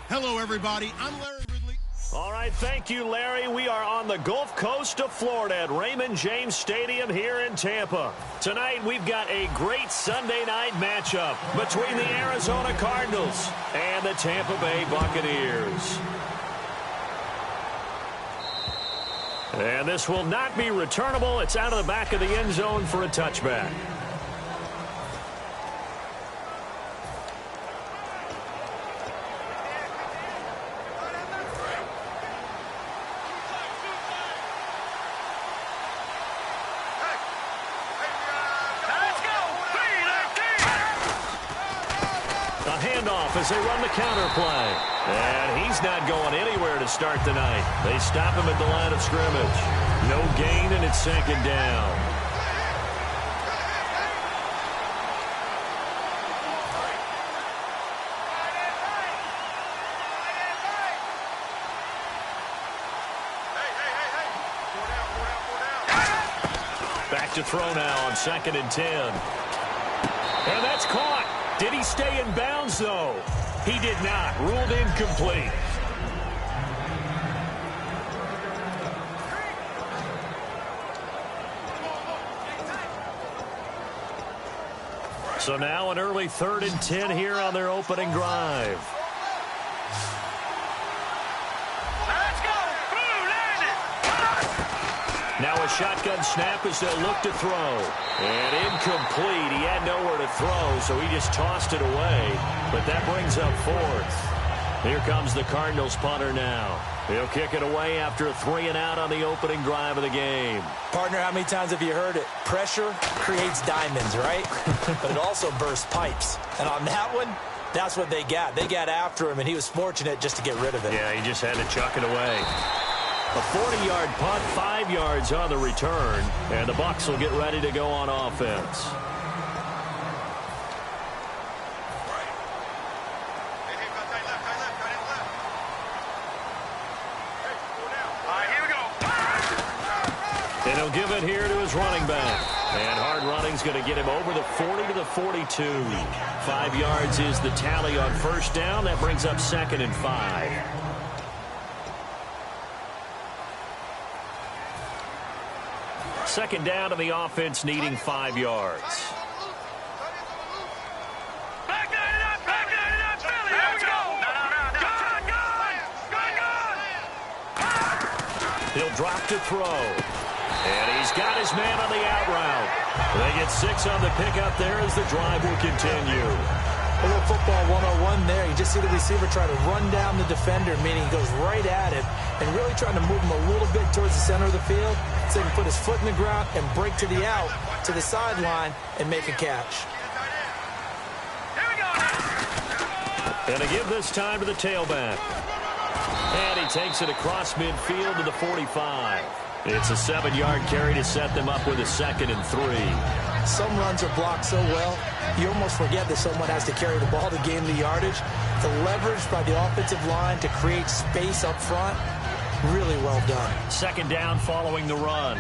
Hello, everybody. I'm Larry Ridley. All right, thank you, Larry. We are on the Gulf Coast of Florida at Raymond James Stadium here in Tampa. Tonight, we've got a great Sunday night matchup between the Arizona Cardinals and the Tampa Bay Buccaneers. And this will not be returnable. It's out of the back of the end zone for a touchback. As they run the counter play. And he's not going anywhere to start the night. They stop him at the line of scrimmage. No gain, and it's second down. Back to throw now on 2nd and 10. And that's caught. Did he stay in bounds, though? He did not. Ruled incomplete. So now an early 3rd and 10 here on their opening drive. Now a shotgun snap as they'll look to throw. And incomplete. He had nowhere to throw, so he just tossed it away. But that brings up 4th. Here comes the Cardinals punter now. He'll kick it away after a 3-and-out on the opening drive of the game. Partner, how many times have you heard it? Pressure creates diamonds, right? But it also bursts pipes. And on that one, that's what they got. They got after him, and he was fortunate just to get rid of it. Yeah, he just had to chuck it away. A 40-yard punt, 5 yards on the return, and the Bucs will get ready to go on offense. And he'll give it here to his running back. And hard running's going to get him over the 40 to the 42. 5 yards is the tally on first down. That brings up 2nd and 5. Second down to the offense, needing 5 yards. He'll drop to throw. And he's got his man on the out route. They get 6 on the pickup there as the drive will continue. A little football 101 there. You just see the receiver try to run down the defender, meaning he goes right at him and really trying to move him a little bit towards the center of the field so he can put his foot in the ground and break to the out, to the sideline, and make a catch. And to give this time to the tailback. And he takes it across midfield to the 45. It's a 7-yard carry to set them up with a 2nd and 3. Some runs are blocked so well, you almost forget that someone has to carry the ball to gain the yardage. The leverage by the offensive line to create space up front, really well done. 2nd down following the run.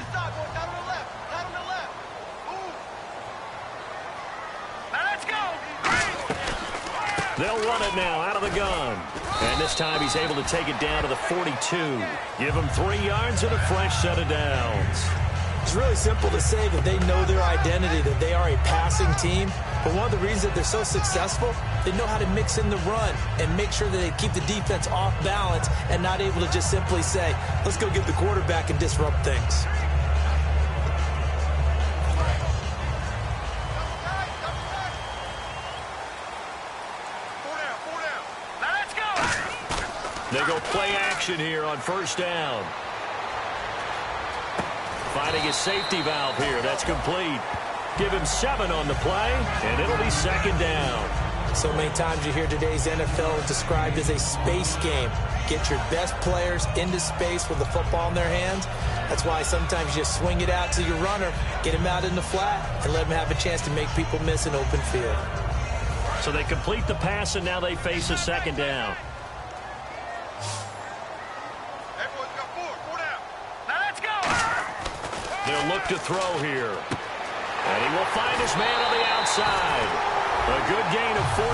They'll run it now out of the gun. And this time he's able to take it down to the 42. Give him 3 yards and a fresh set of downs. It's really simple to say that they know their identity, that they are a passing team. But one of the reasons that they're so successful, they know how to mix in the run and make sure that they keep the defense off balance and not able to just simply say, let's go get the quarterback and disrupt things. They go play action here on first down. Finding his safety valve here. That's complete. Give him 7 on the play, and it'll be 2nd down. So many times you hear today's NFL described as a space game. Get your best players into space with the football in their hands. That's why sometimes you swing it out to your runner, get him out in the flat, and let him have a chance to make people miss an open field. So they complete the pass, and now they face a 2nd down. They'll look to throw here. And he will find his man on the outside. A good gain of 14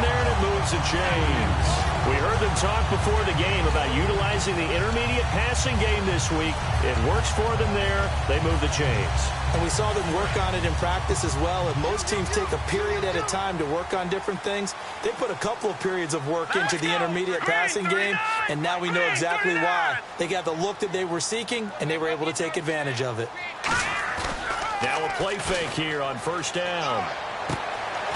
there, and it moves the chains. We heard the him talk before the game about utilizing the intermediate passing game this week. It works for them there. They move the chains. And we saw them work on it in practice as well. And most teams take a period at a time to work on different things. They put a couple of periods of work into the intermediate passing game, and now we know exactly why. They got the look that they were seeking, and they were able to take advantage of it. Now a play fake here on first down.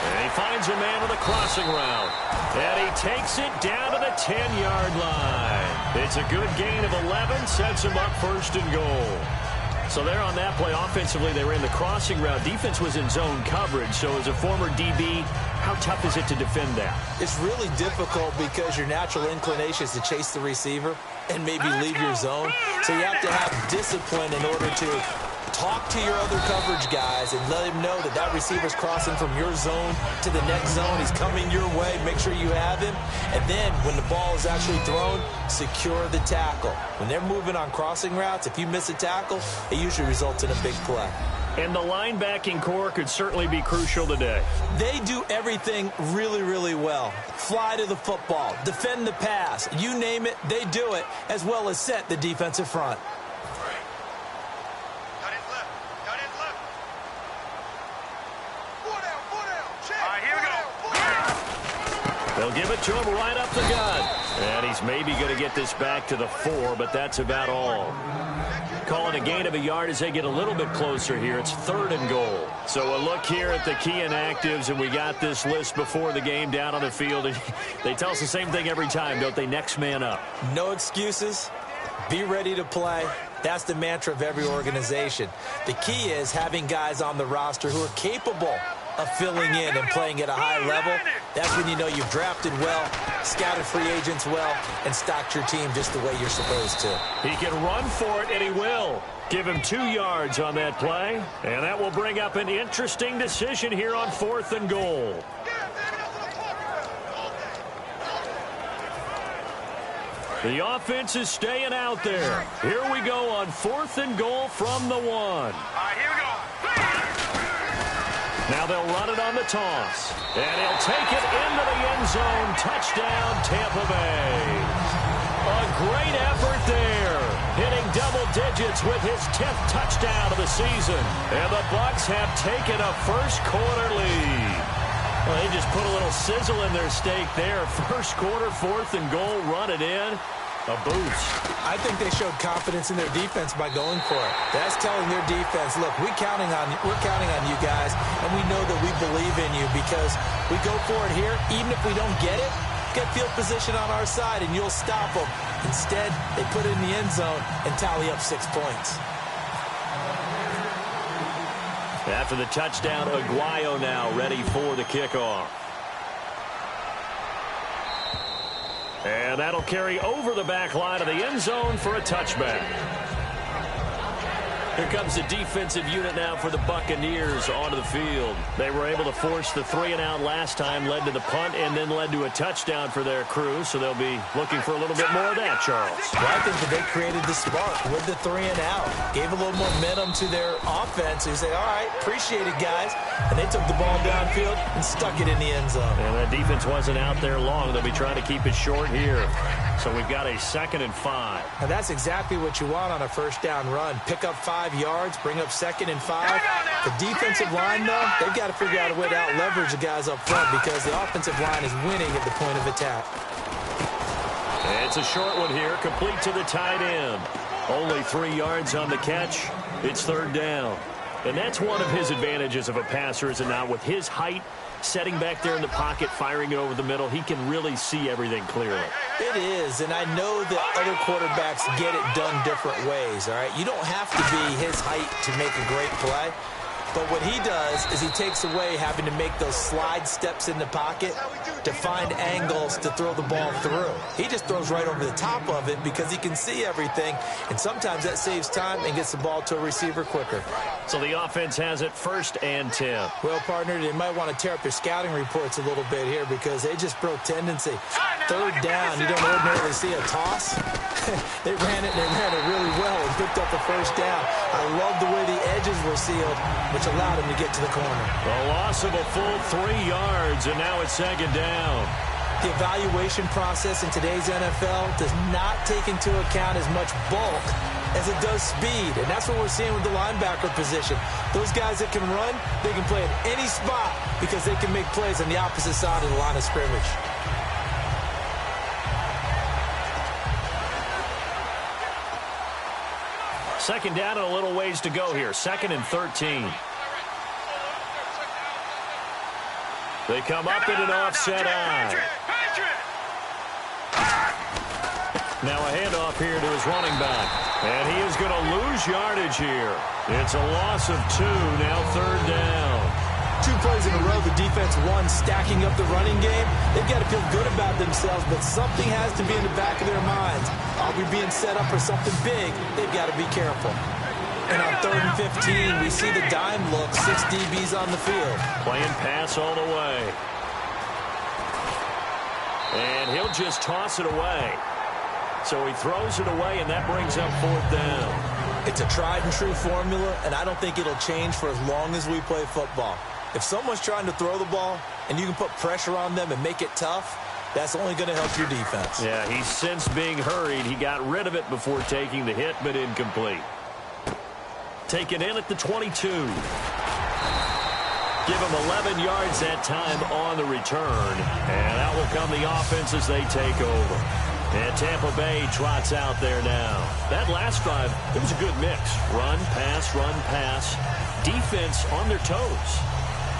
And he finds a man with a crossing route. And he takes it down to the 10-yard line. It's a good gain of 11, sets him up first and goal. So there on that play, offensively, they ran the crossing route. Defense was in zone coverage. So as a former DB, how tough is it to defend that? It's really difficult because your natural inclination is to chase the receiver and maybe leave your zone. So you have to have discipline in order to talk to your other coverage guys and let him know that that receiver's crossing from your zone to the next zone. He's coming your way. Make sure you have him. And then when the ball is actually thrown, secure the tackle. When they're moving on crossing routes, if you miss a tackle, it usually results in a big play. And the linebacking core could certainly be crucial today. They do everything really, really well. Fly to the football, defend the pass, you name it, they do it, as well as set the defensive front. They'll give it to him right up the gut. And he's maybe going to get this back to the 4, but that's about all. Calling a gain of a yard as they get a little bit closer here. It's 3rd and goal. So a look here at the key inactives, and we got this list before the game down on the field. And they tell us the same thing every time, don't they? Next man up. No excuses. Be ready to play. That's the mantra of every organization. The key is having guys on the roster who are capable of filling in and playing at a high level. That's when you know you've drafted well, scouted free agents well, and stocked your team just the way you're supposed to. He can run for it, and he will. Give him 2 yards on that play, and that will bring up an interesting decision here on 4th and goal. The offense is staying out there. Here we go on 4th and goal from the 1. All right, here we go. Now they'll run it on the toss. And he'll take it into the end zone. Touchdown, Tampa Bay. A great effort there. Hitting double digits with his 10th touchdown of the season. And the Bucs have taken a first-quarter lead. Well, they just put a little sizzle in their steak there. First quarter, 4th and goal, run it in. A boost. I think they showed confidence in their defense by going for it. That's telling their defense, look, we're counting on you guys, and we know that we believe in you because we go for it here. Even if we don't get it, get field position on our side, and you'll stop them. Instead, they put it in the end zone and tally up 6 points. After the touchdown, Aguayo now ready for the kickoff. And that'll carry over the back line of the end zone for a touchback. Here comes the defensive unit now for the Buccaneers onto the field. They were able to force the 3-and-out last time, led to the punt, and then led to a touchdown for their crew. So they'll be looking for a little bit more of that, Charles. Well, I think that they created the spark with the 3-and-out. Gave a little momentum to their offense. They say, all right, appreciate it, guys. And they took the ball downfield and stuck it in the end zone. And that defense wasn't out there long. They'll be trying to keep it short here. So we've got a 2nd and 5. Now that's exactly what you want on a first down run. Pick up 5 yards, bring up 2nd and 5. The defensive line, though, they've got to figure out a way to out-leverage the guys up front because the offensive line is winning at the point of attack. It's a short one here, complete to the tight end. Only 3 yards on the catch. It's 3rd down. And that's one of his advantages of a passer, is it not? With his height, setting back there in the pocket, firing it over the middle, he can really see everything clearly. It is, and I know that other quarterbacks get it done different ways, all right? You don't have to be his height to make a great play. But what he does is he takes away having to make those slide steps in the pocket to find angles to throw the ball through. He just throws right over the top of it because he can see everything, and sometimes that saves time and gets the ball to a receiver quicker. So the offense has it 1st and 10. Well, partner, they might want to tear up their scouting reports a little bit here because they just broke tendency. 3rd down, you don't ordinarily see a toss. They ran it really well and picked up the 1st down. I love the way the edges were sealed, which allowed him to get to the corner. A loss of a full 3 yards, and now it's 2nd down. The evaluation process in today's NFL does not take into account as much bulk as it does speed, and that's what we're seeing with the linebacker position. Those guys that can run, they can play at any spot because they can make plays on the opposite side of the line of scrimmage. Second down and a little ways to go here. 2nd and 13. They come up in an offset eye. Now a handoff here to his running back. And he is going to lose yardage here. It's a loss of 2, now 3rd down. 2 plays in a row, the defense won, stacking up the running game. They've got to feel good about themselves, but something has to be in the back of their minds. Are we being set up for something big? They've got to be careful. And on 3rd and 15, we see the dime look, 6 DBs on the field. Playing pass all the way. And he'll just toss it away. So he throws it away, and that brings up 4th down. It's a tried-and-true formula, and I don't think it'll change for as long as we play football. If someone's trying to throw the ball and you can put pressure on them and make it tough, that's only going to help your defense. Yeah, he's since being hurried. He got rid of it before taking the hit, but incomplete. Taken in at the 22. Give him 11 yards that time on the return. And out will come the offense as they take over. And Tampa Bay trots out there now. That last drive, it was a good mix. Run, pass, defense on their toes.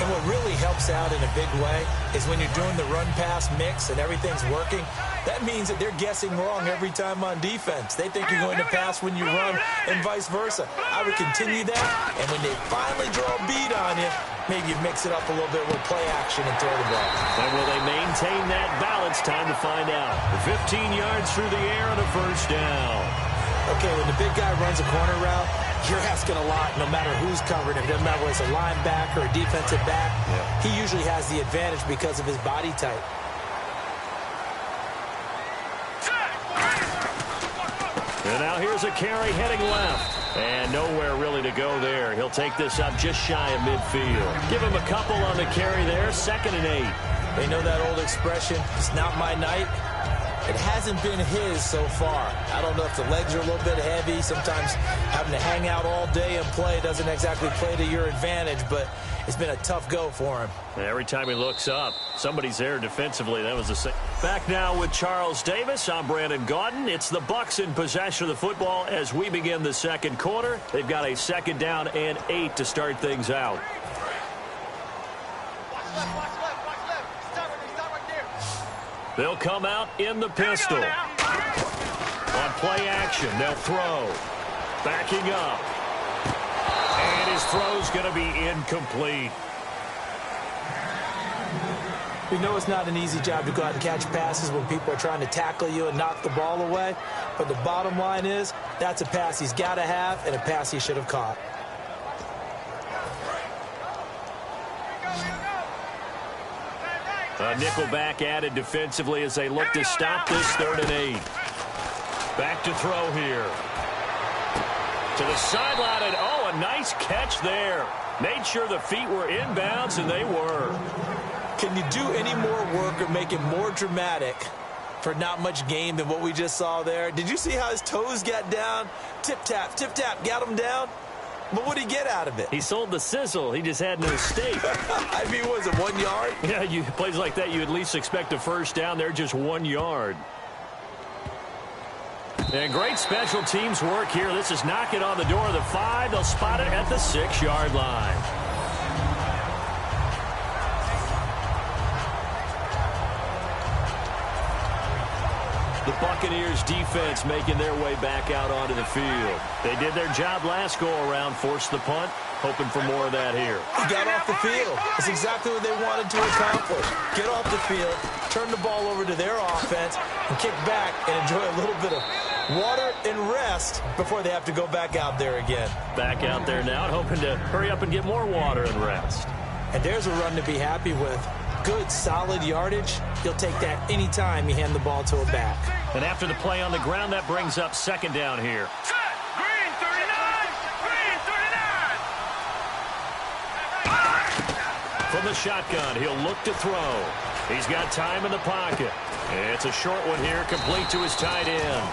And what really helps out in a big way is when you're doing the run-pass mix and everything's working, that means that they're guessing wrong every time on defense. They think you're going to pass when you run and vice versa. I would continue that, and when they finally draw a bead on you, maybe you mix it up a little bit with play action and throw the ball. And will they maintain that balance? Time to find out. 15 yards through the air and a 1st down. Okay, when the big guy runs a corner route, you're asking a lot no matter who's covering him. Doesn't matter whether it's a linebacker or a defensive back. Yeah. He usually has the advantage because of his body type. And now here's a carry heading left. And nowhere really to go there. He'll take this up just shy of midfield. Give him a couple on the carry there. 2nd and 8. They know that old expression, it's not my night. It hasn't been his so far. I don't know if the legs are a little bit heavy. Sometimes having to hang out all day and play doesn't exactly play to your advantage, but it's been a tough go for him. And every time he looks up, somebody's there defensively. That was the same. Back now with Charles Davis. I'm Brandon Gaudin. It's the Bucs in possession of the football as we begin the 2nd quarter. They've got a 2nd down and 8 to start things out. They'll come out in the pistol. On play action, they'll throw. Backing up. And his throw's going to be incomplete. We know it's not an easy job to go out and catch passes when people are trying to tackle you and knock the ball away. But the bottom line is, that's a pass he's got to have and a pass he should have caught. A nickelback added defensively as they look to stop this 3rd and 8. Back to throw here. To the sideline, and oh, a nice catch there. Made sure the feet were inbounds, and they were. Can you do any more work or make it more dramatic for not much gain than what we just saw there? Did you see how his toes got down? Tip-tap, got him down. But what did he get out of it? He sold the sizzle. He just had no steak. I mean, was it 1 yard? Yeah, plays like that, you at least expect a 1st down. They're just 1 yard. And great special teams work here. This is knocking on the door of the 5. They'll spot it at the 6-yard line. The Buccaneers defense making their way back out onto the field. They did their job last go-around, forced the punt, hoping for more of that here. He got off the field. That's exactly what they wanted to accomplish. Get off the field, turn the ball over to their offense, and kick back and enjoy a little bit of water and rest before they have to go back out there again. Back out there now, hoping to hurry up and get more water and rest. And there's a run to be happy with. Good, solid yardage. You'll take that any time you hand the ball to a back. And after the play on the ground, that brings up 2nd down here. Green 39! From the shotgun, he'll look to throw. He's got time in the pocket. It's a short one here, complete to his tight end.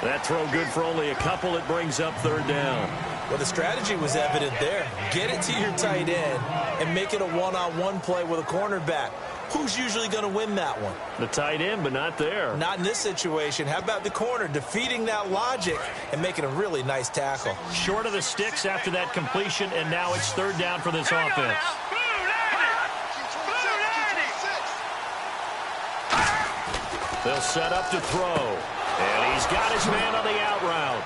That throw good for only a couple. It brings up third down. Well, the strategy was evident there. Get it to your tight end and make it a one-on-one play with a cornerback. Who's usually going to win that one? The tight end, but not there. Not in this situation. How about the corner defeating that logic and making a really nice tackle? Short of the sticks after that completion, and now it's third down for this offense. They'll set up to throw. And he's got his man on the out route.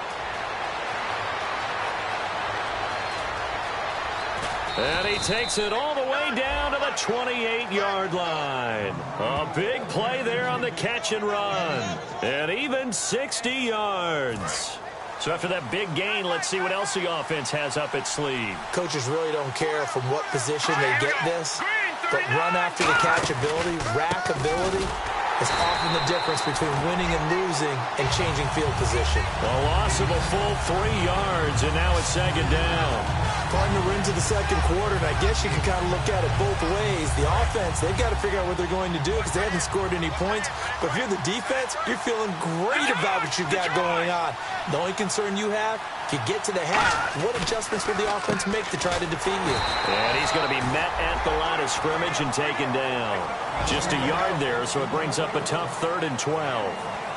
And he takes it all the way down to the 28-yard line. A big play there on the catch and run. And even 60 yards. So after that big gain, let's see what else the offense has up its sleeve. Coaches really don't care from what position they get this, but run after the catch ability, rack ability, is often the difference between winning and losing and changing field position. A loss of a full 3 yards, and now it's second down. Partner, we're into the second quarter, and I guess you can kind of look at it both ways. The offense, they've got to figure out what they're going to do because they haven't scored any points. But if you're the defense, you're feeling great about what you've got going on. The only concern you have, if you get to the half, what adjustments will the offense make to try to defeat you? And he's going to be met at the line of scrimmage and taken down. Just a yard there, so it brings up a tough 3rd and 12.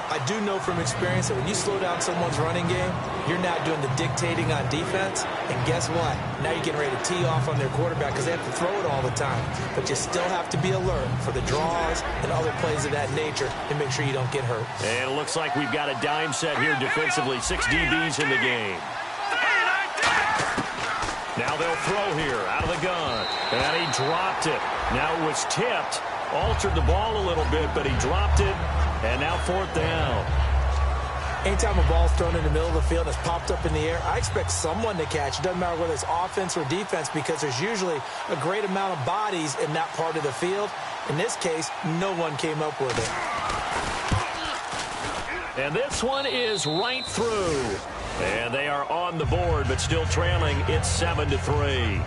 I do know from experience that when you slow down someone's running game, you're not doing the dictating on defense. And guess what? Now you're getting ready to tee off on their quarterback because they have to throw it all the time. But you still have to be alert for the draws and other plays of that nature to make sure you don't get hurt. And it looks like we've got a dime set here defensively. 6 DBs in the game. Now they'll throw here out of the gun. And he dropped it. Now it was tipped. Altered the ball a little bit, but he dropped it. And now 4th down. Anytime a ball's thrown in the middle of the field that's popped up in the air, I expect someone to catch. It doesn't matter whether it's offense or defense because there's usually a great amount of bodies in that part of the field. In this case, no one came up with it. And this one is right through. And they are on the board, but still trailing. It's 7-3.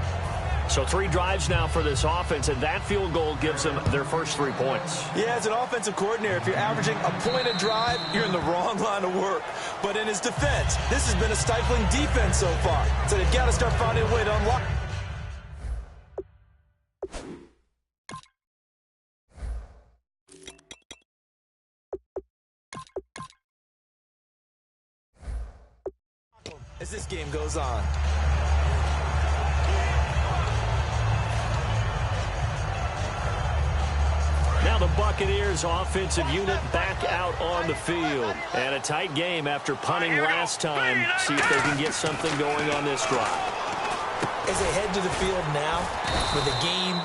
So 3 drives now for this offense, and that field goal gives them their first 3 points. Yeah, as an offensive coordinator, if you're averaging a point a drive, you're in the wrong line of work. But in his defense, this has been a stifling defense so far. So they've got to start finding a way to unlock. As this game goes on. Now the Buccaneers offensive unit back out on the field. And a tight game after punting last time. See if they can get something going on this drive. As they head to the field now, with the game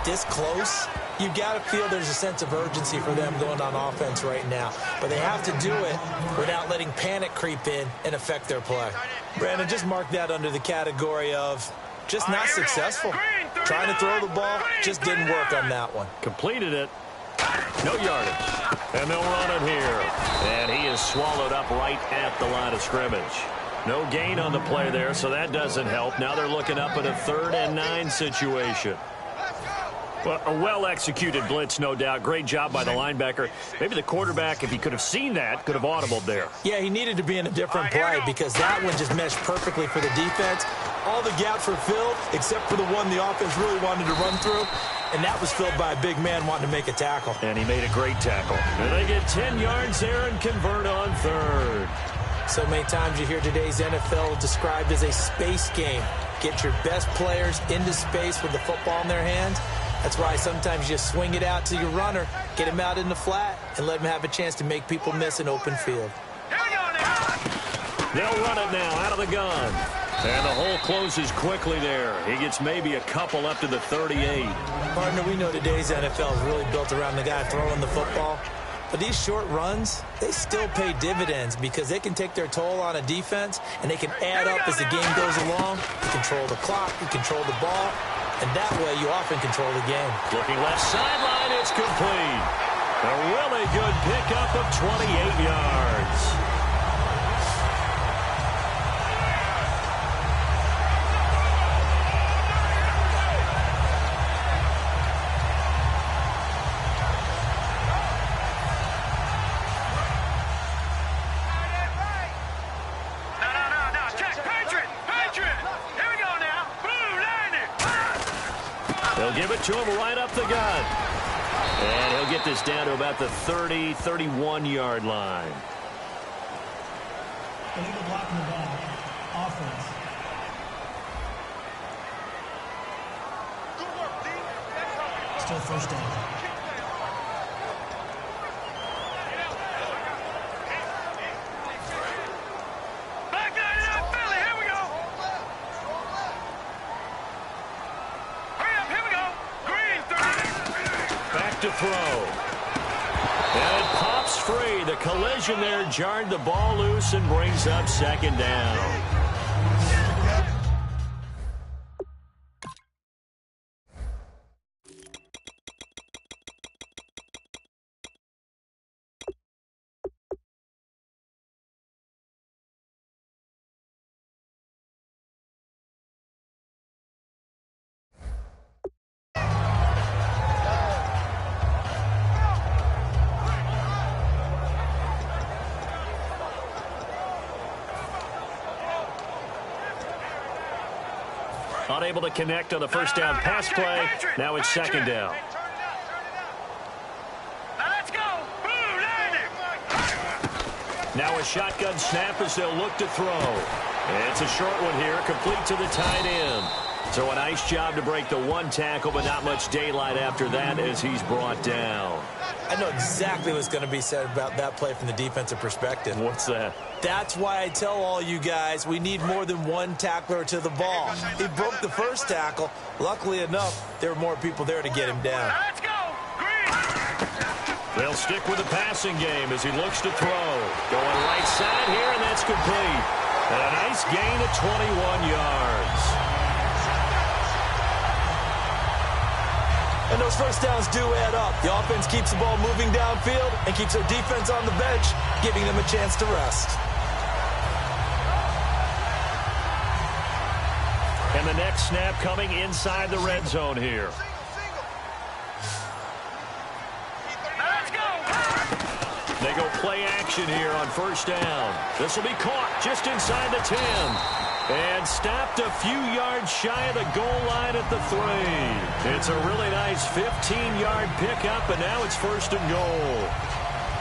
this close, you've got to feel there's a sense of urgency for them going on offense right now. But they have to do it without letting panic creep in and affect their play. Brandon, just mark that under the category of just not successful. Trying to throw the ball, just didn't work on that one. Completed it. No yardage. And they'll run it here. And he is swallowed up right at the line of scrimmage. No gain on the play there, so that doesn't help. Now they're looking up at a 3rd and 9 situation. Well, a well-executed blitz, no doubt. Great job by the linebacker. Maybe the quarterback, if he could have seen that, could have audibled there. Yeah, he needed to be in a different play because that one just meshed perfectly for the defense. All the gaps were filled except for the one the offense really wanted to run through, and that was filled by a big man wanting to make a tackle. And he made a great tackle. And they get 10 yards there and convert on 3rd. So many times you hear today's NFL described as a space game. Get your best players into space with the football in their hands. That's why sometimes you swing it out to your runner, get him out in the flat, and let him have a chance to make people miss an open field. They'll run it now out of the gun. And the hole closes quickly there. He gets maybe a couple up to the 38. Partner, we know today's NFL is really built around the guy throwing the football. But these short runs, they still pay dividends because they can take their toll on a defense, and they can add up as the game goes along. You control the clock, you control the ball, and that way you often control the game. Looking left sideline, it's complete. A really good pickup of 28 yards. give it to him right up the gut. And he'll get this down to about the 30, 31-yard line. Illegal blocking the ball. Offense. Still first down. To throw. And it pops free. The collision there jarred the ball loose and brings up second down. Unable to connect on the first down pass play. Now it's second down. Now a shotgun snap as they'll look to throw. And it's a short one here, complete to the tight end. So a nice job to break the one tackle, but not much daylight after that as he's brought down. I know exactly what's going to be said about that play from the defensive perspective. What's that? That's why I tell all you guys we need more than one tackler to the ball. He broke the first tackle. Luckily enough, there were more people there to get him down. Let's go! They'll stick with the passing game as he looks to throw. Going right side here, and that's complete. And a nice gain of 21 yards. And those first downs do add up. The offense keeps the ball moving downfield and keeps their defense on the bench, giving them a chance to rest. And the next snap coming inside the red zone here. They go play action here on first down. This will be caught just inside the 10. And stopped a few yards shy of the goal line at the 3. It's a really nice 15-yard pickup, and now it's first and goal.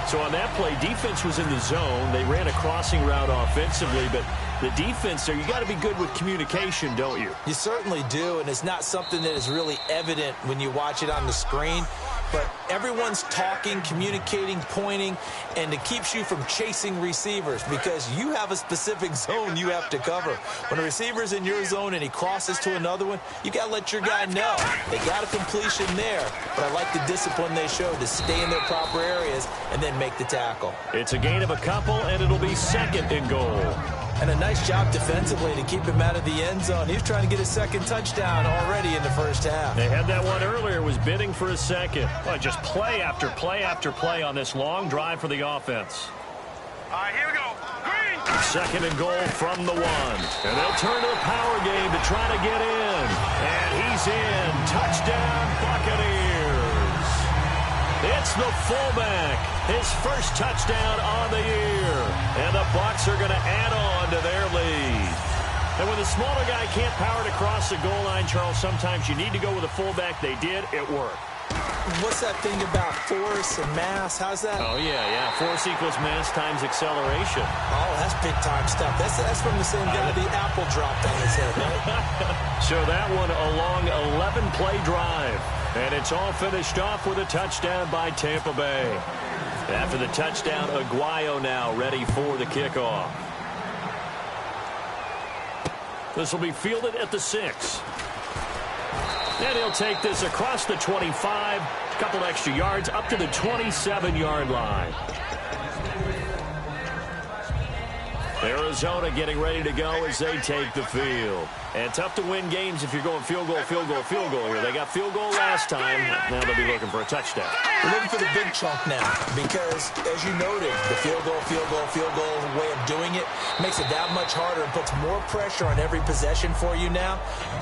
So on that play, defense was in the zone. They ran a crossing route offensively, but the defense there, you got to be good with communication, don't you? You certainly do, and it's not something that is really evident when you watch it on the screen. But everyone's talking, communicating, pointing, and it keeps you from chasing receivers because you have a specific zone you have to cover. When a receiver's in your zone and he crosses to another one, you got to let your guy know. They got a completion there, but I like the discipline they showed to stay in their proper areas and then make the tackle. It's a gain of a couple, and it'll be second and goal. And a nice job defensively to keep him out of the end zone. He was trying to get his second touchdown already in the first half. They had that one earlier, was bidding for a second. Well, just play after play after play on this long drive for the offense. All right, here we go. Green. Second and goal from the 1. And they'll turn to the power game to try to get in. And he's in. Touchdown, Buccaneers. It's the fullback. His first touchdown on the year. And the Bucs are going to add on to their lead. And when the smaller guy can't power to cross the goal line, Charles, sometimes you need to go with a fullback. They did. It worked. What's that thing about force and mass? How's that? Oh, yeah. Force equals mass times acceleration. Oh, that's big-time stuff. That's from the same guy the apple dropped on his head, right? So that one a long 11-play drive. And it's all finished off with a touchdown by Tampa Bay. After the touchdown, Aguayo now ready for the kickoff. This will be fielded at the 6. And he'll take this across the 25, a couple extra yards, up to the 27-yard line. Arizona getting ready to go as they take the field. And tough to win games if you're going field goal, field goal, field goal here. They got field goal last time. Now they'll be looking for a touchdown. We're looking for the big chunk now because, as you noted, the field goal way of doing it makes it that much harder and puts more pressure on every possession for you now.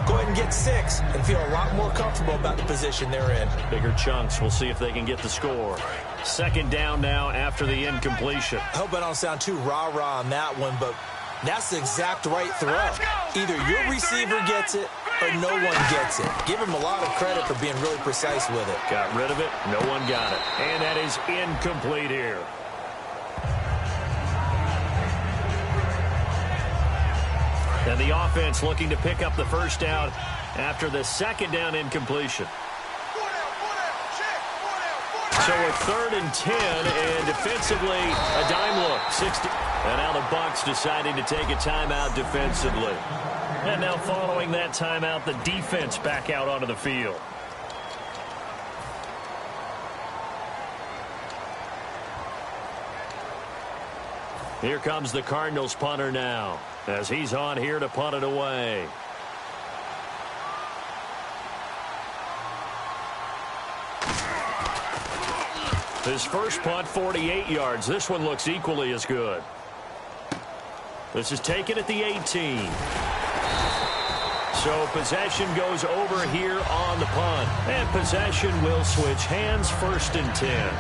Go ahead and get 6 and feel a lot more comfortable about the position they're in. Bigger chunks. We'll see if they can get the score. Second down now after the incompletion. I hope I don't sound too rah-rah on that one, but that's the exact right throw. Either your receiver gets it or no one gets it. Give him a lot of credit for being really precise with it. Got rid of it. No one got it. And that is incomplete here. And the offense looking to pick up the first down after the second down incompletion. So a 3rd and 10, and defensively, a dime look. 60. And now the Bucs deciding to take a timeout defensively. And now following that timeout, the defense back out onto the field. Here comes the Cardinals punter now, as he's on here to punt it away. His first punt, 48 yards. This one looks equally as good. This is taken at the 18. So possession goes over here on the punt. And possession will switch hands, 1st and 10.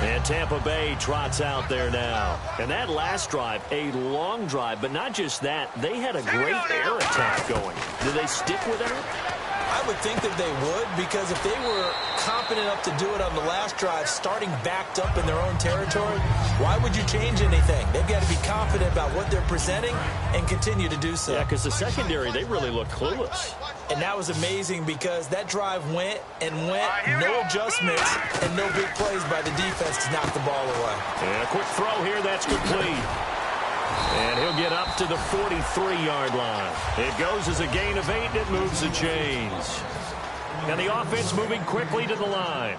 And Tampa Bay trots out there now. And that last drive, a long drive, but not just that. They had a great air attack going. Do they stick with that? I would think that they would, because if they were confident enough to do it on the last drive, starting backed up in their own territory, why would you change anything? They've got to be confident about what they're presenting and continue to do so. Yeah, because the secondary, they really look clueless. And that was amazing because that drive went and went, no adjustments and no big plays by the defense to knock the ball away. And a quick throw here, that's complete. And he'll get up to the 43-yard line. It goes as a gain of 8, and it moves the chains. And the offense moving quickly to the line.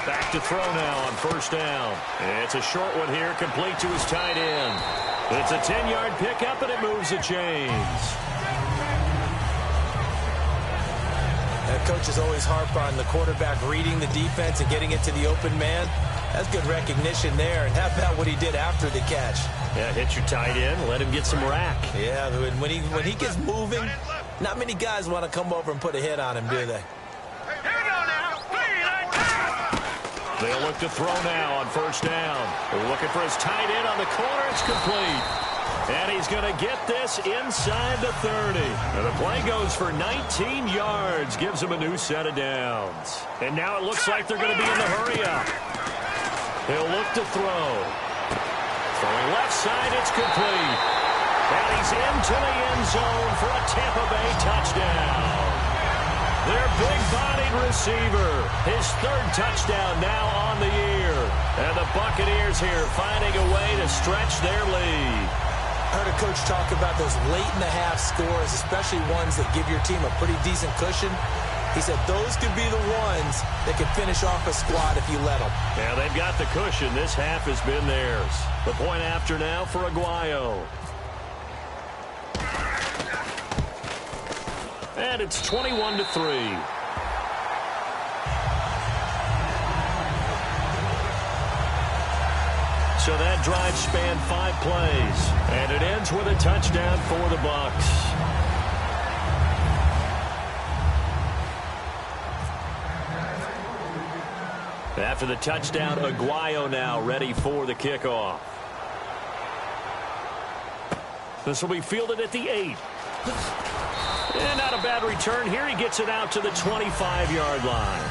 Back to throw now on 1st down. It's a short one here, complete to his tight end. It's a 10-yard pickup, and it moves the chains. Coaches always harp on the quarterback reading the defense and getting it to the open man. That's good recognition there. And how about what he did after the catch? Yeah, hit your tight end, let him get some rack. Yeah, when he gets moving, not many guys want to come over and put a hit on him, do they? They'll look to throw now on 1st down. They're looking for his tight end on the corner. It's complete. And he's going to get this inside the 30. And the play goes for 19 yards. Gives him a new set of downs. And now it looks like they're going to be in the hurry-up. He'll look to throw. Throwing left side, it's complete. And he's into the end zone for a Tampa Bay touchdown. Their big-bodied receiver, his 3rd touchdown now on the year. And the Buccaneers here finding a way to stretch their lead. I heard a coach talk about those late-in-the-half scores, especially ones that give your team a pretty decent cushion. He said those could be the ones that could finish off a squad if you let them. Yeah, they've got the cushion. This half has been theirs. The point after now for Aguayo. And it's 21-3. So that drive spanned 5 plays. And it ends with a touchdown for the Bucs. After the touchdown, Aguayo now ready for the kickoff. This will be fielded at the 8. And not a bad return here. He gets it out to the 25-yard line.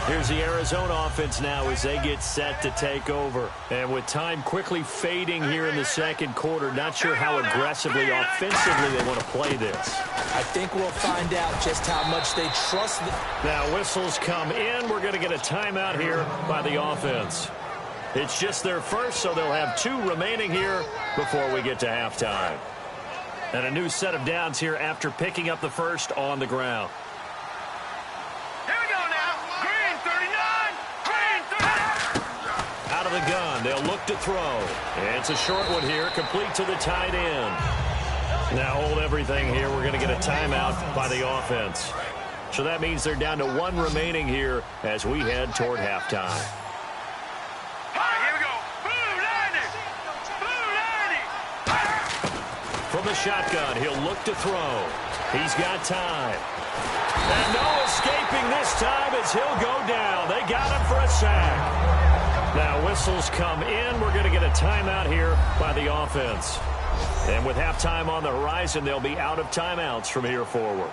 Here's the Arizona offense now as they get set to take over. And with time quickly fading here in the second quarter, not sure how aggressively, offensively they want to play this. I think we'll find out just how much they trust. Now whistles come in. We're going to get a timeout here by the offense. It's just their first, so they'll have 2 remaining here before we get to halftime. And a new set of downs here after picking up the first on the ground. Here we go now. Green 39. Green 39. Out of the gun. They'll look to throw. And it's a short one here, complete to the tight end. Now hold everything here. We're going to get a timeout by the offense. So that means they're down to 1 remaining here as we head toward halftime. From the shotgun, he'll look to throw. He's got time. And no escaping this time as he'll go down. They got him for a sack. Now whistles come in. We're going to get a timeout here by the offense. And with halftime on the horizon, they'll be out of timeouts from here forward.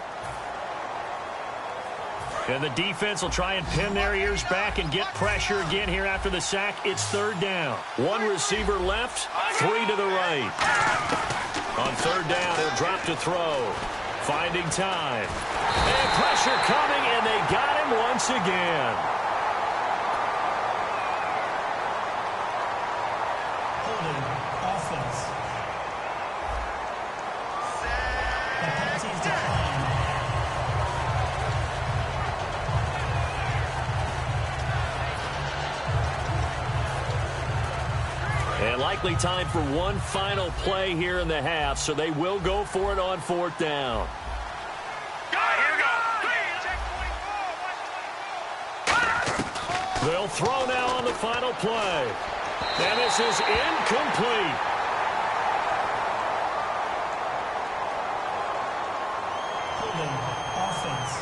And the defense will try and pin their ears back and get pressure again here after the sack. It's third down. One receiver left, three to the right. On third down, he'll drop to throw. Finding time. And pressure coming, and they got him once again. Holding offense. The penalty is declined. And likely time for one final play here in the half, so they will go for it on fourth down. They'll throw now on the final play. And this is incomplete. Holding offense.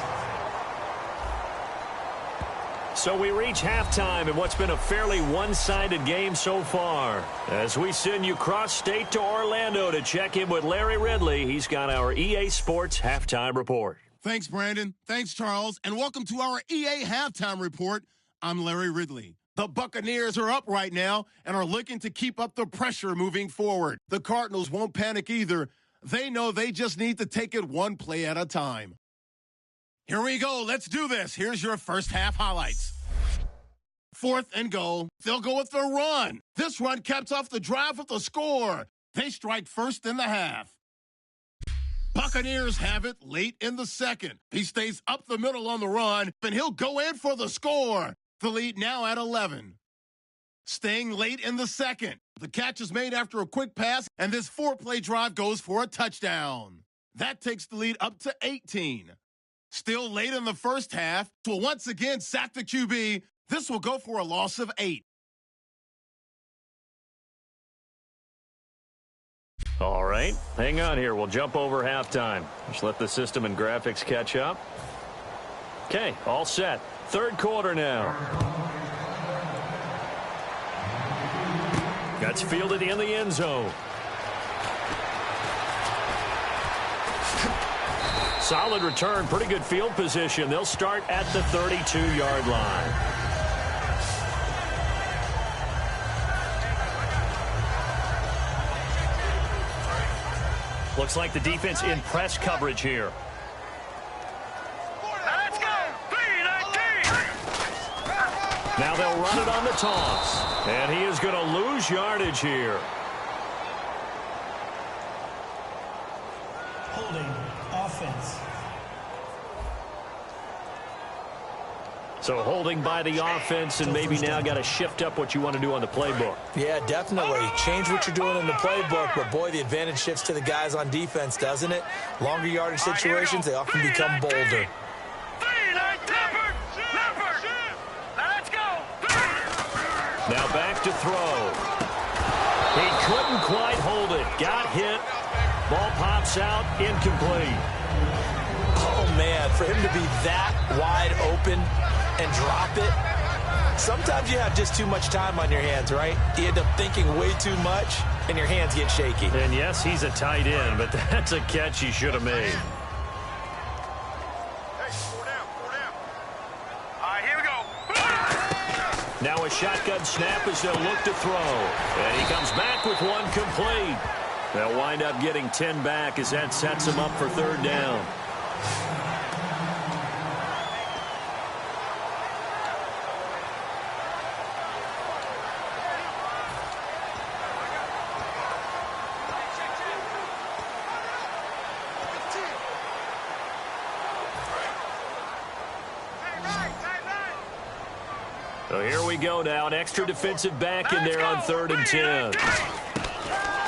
So we reach halftime in what's been a fairly one-sided game so far. As we send you cross-state to Orlando to check in with Larry Ridley, he's got our EA Sports Halftime Report. Thanks, Brandon. Thanks, Charles. And welcome to our EA Halftime Report. I'm Larry Ridley. The Buccaneers are up right now and are looking to keep up the pressure moving forward. The Cardinals won't panic either. They know they just need to take it one play at a time. Here we go. Let's do this. Here's your first half highlights. 4th and goal. They'll go with the run. This run caps off the drive with a score. They strike first in the half. Buccaneers have it late in the second. He stays up the middle on the run, and he'll go in for the score. The lead now at 11. Staying late in the second. The catch is made after a quick pass, and this 4-play drive goes for a touchdown. That takes the lead up to 18. Still late in the first half, to once again sack the QB. This will go for a loss of 8. All right, hang on here. We'll jump over halftime. Just let the system and graphics catch up. Okay, all set. Third quarter now. That's fielded in the end zone. Solid return, pretty good field position. They'll start at the 32-yard line. Looks like the defense in press coverage here. Let's go! 3-19! Now they'll run it on the toss. And he is going to lose yardage here. Holding offense. So holding by the offense, and maybe now got to shift up what you want to do on the playbook. Yeah, definitely. Change what you're doing in the playbook, but boy, the advantage shifts to the guys on defense, doesn't it? Longer yardage situations, they often become bolder. Let's go! Now back to throw. He couldn't quite hold it. Got hit. Ball pops out, incomplete. Oh, man, for him to be that wide open and drop it, sometimes you have just too much time on your hands, right? You end up thinking way too much, and your hands get shaky. And yes, he's a tight end, but that's a catch he should have made. Hey, 4 down. All right, here we go. Now a shotgun snap as they'll look to throw. And he comes back with one complete. They'll wind up getting 10 back as that sets him up for third down. So here we go now. An extra defensive back in there on 3rd and 10.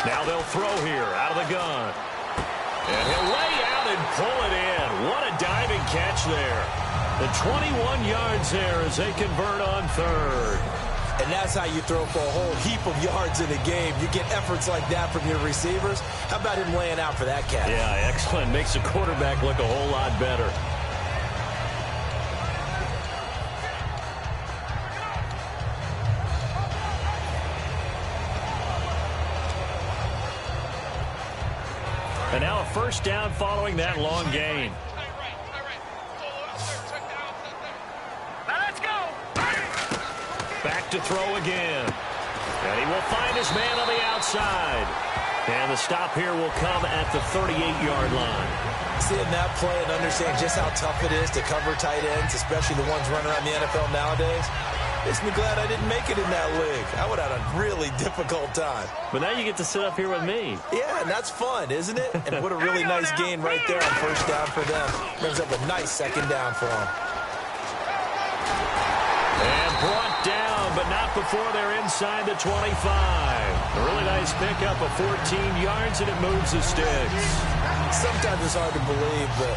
Now they'll throw here out of the gun. And he'll lay out and pull it in. What a diving catch there. The 21 yards there as they convert on 3rd. And that's how you throw for a whole heap of yards in a game. You get efforts like that from your receivers. How about him laying out for that catch? Yeah, excellent. Makes the quarterback look a whole lot better. And now a first down following that long gain. Now let's go. Back to throw again. And he will find his man on the outside. And the stop here will come at the 38-yard line. Seeing that play and understanding just how tough it is to cover tight ends, especially the ones running around the NFL nowadays, makes me glad I didn't make it in that league. I would have had a really difficult time. But now you get to sit up here with me. Yeah, and that's fun, isn't it? And what a really nice gain right there on first down for them. Brings up a nice second down for them. And brought down, but not before they're inside the 25. A really nice pickup of 14 yards, and it moves the sticks. Sometimes it's hard to believe, but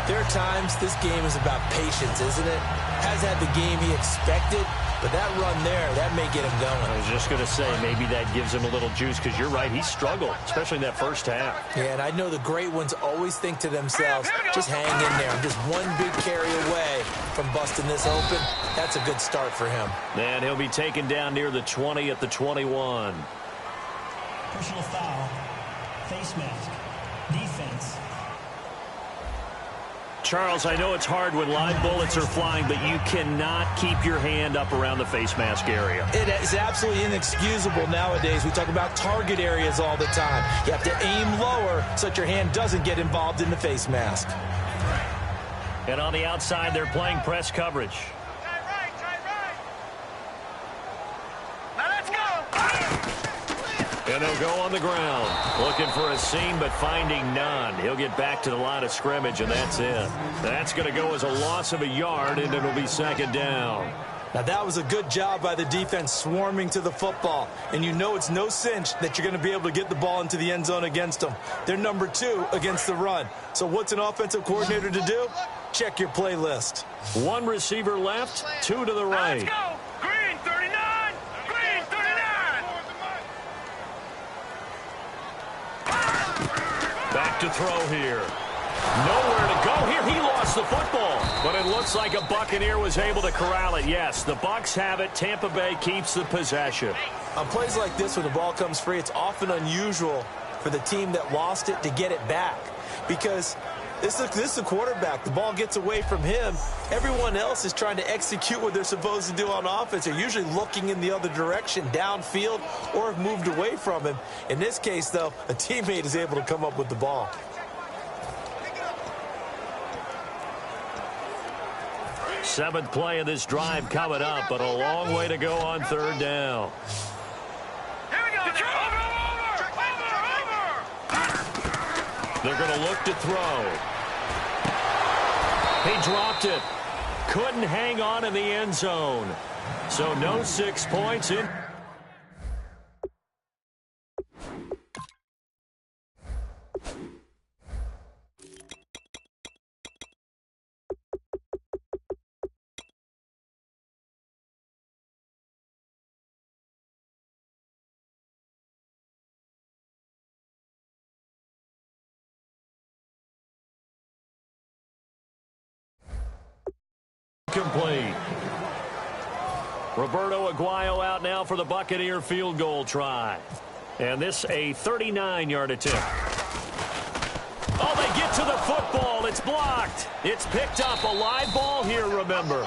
there are times this game is about patience, isn't it? Has had the game he expected, but that run there, that may get him going. I was just going to say, maybe that gives him a little juice, because you're right, he struggled, especially in that first half. Yeah, and I know the great ones always think to themselves, just hang in there. I'm just one big carry away from busting this open. That's a good start for him. And he'll be taken down near the 20 at the 21. Personal foul. Face mask. Defense. Charles, I know it's hard when live bullets are flying, but you cannot keep your hand up around the face mask area. It is absolutely inexcusable nowadays. We talk about target areas all the time. You have to aim lower so that your hand doesn't get involved in the face mask. And on the outside, they're playing press coverage. Try right. Now let's go. And they'll go on the ground, looking for a seam, but finding none. He'll get back to the line of scrimmage, and that's it. That's going to go as a loss of a yard, and it'll be second down. Now, that was a good job by the defense swarming to the football. And you know it's no cinch that you're going to be able to get the ball into the end zone against them. They're number 2 against the run. So what's an offensive coordinator to do? Check your playlist. One receiver left, 2 to the right. Let's go. Green 39. Green 39. Back to throw here. Nowhere to go here. He lost the football. But it looks like a Buccaneer was able to corral it. Yes, the Bucs have it. Tampa Bay keeps the possession. On plays like this, when the ball comes free, it's often unusual for the team that lost it to get it back. Because this is the quarterback. The ball gets away from him. Everyone else is trying to execute what they're supposed to do on offense. They're usually looking in the other direction, downfield, or have moved away from him. In this case, though, a teammate is able to come up with the ball. Seventh play of this drive coming up, but a long way to go on third down. Here we go. Over. They're going to look to throw. He dropped it. Couldn't hang on in the end zone. So no 6 points in. Complete. Roberto Aguayo out now for the Buccaneer field goal try. And this a 39-yard attempt. Oh, they get to the football. It's blocked. It's picked up. A live ball here, remember.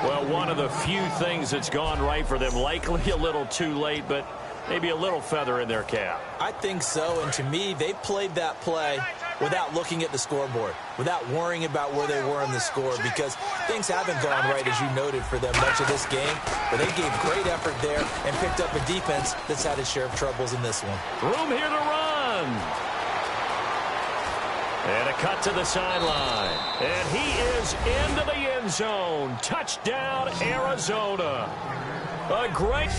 Well, one of the few things that's gone right for them. Likely a little too late, but maybe a little feather in their cap. I think so, and to me, they played that play without looking at the scoreboard, without worrying about where they were in the score, because things haven't gone right, as you noted, for them much of this game. But they gave great effort there and picked up a defense that's had its share of troubles in this one. Room here to run. And a cut to the sideline. And he is into the end zone. Touchdown, Arizona. A great...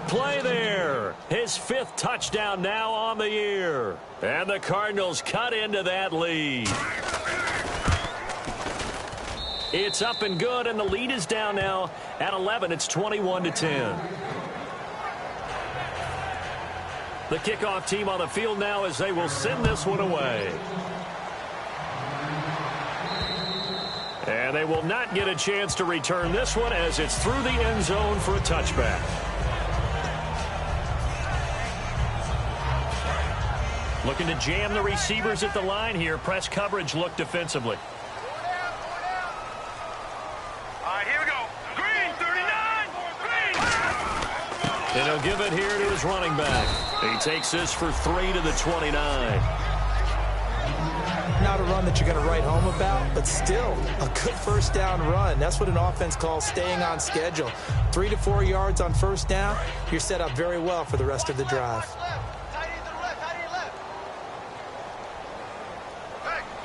play there. His 5th touchdown now on the year. And the Cardinals cut into that lead. It's up and good, and the lead is down now at 11. It's 21-10. The kickoff team on the field now as they will send this one away. And they will not get a chance to return this one as it's through the end zone for a touchback. Looking to jam the receivers at the line here. Press coverage look defensively. And he'll give it here to his running back. He takes this for 3 to the 29. Not a run that you're going to write home about, but still a good first down run. That's what an offense calls staying on schedule. 3 to 4 yards on first down, you're set up very well for the rest of the drive.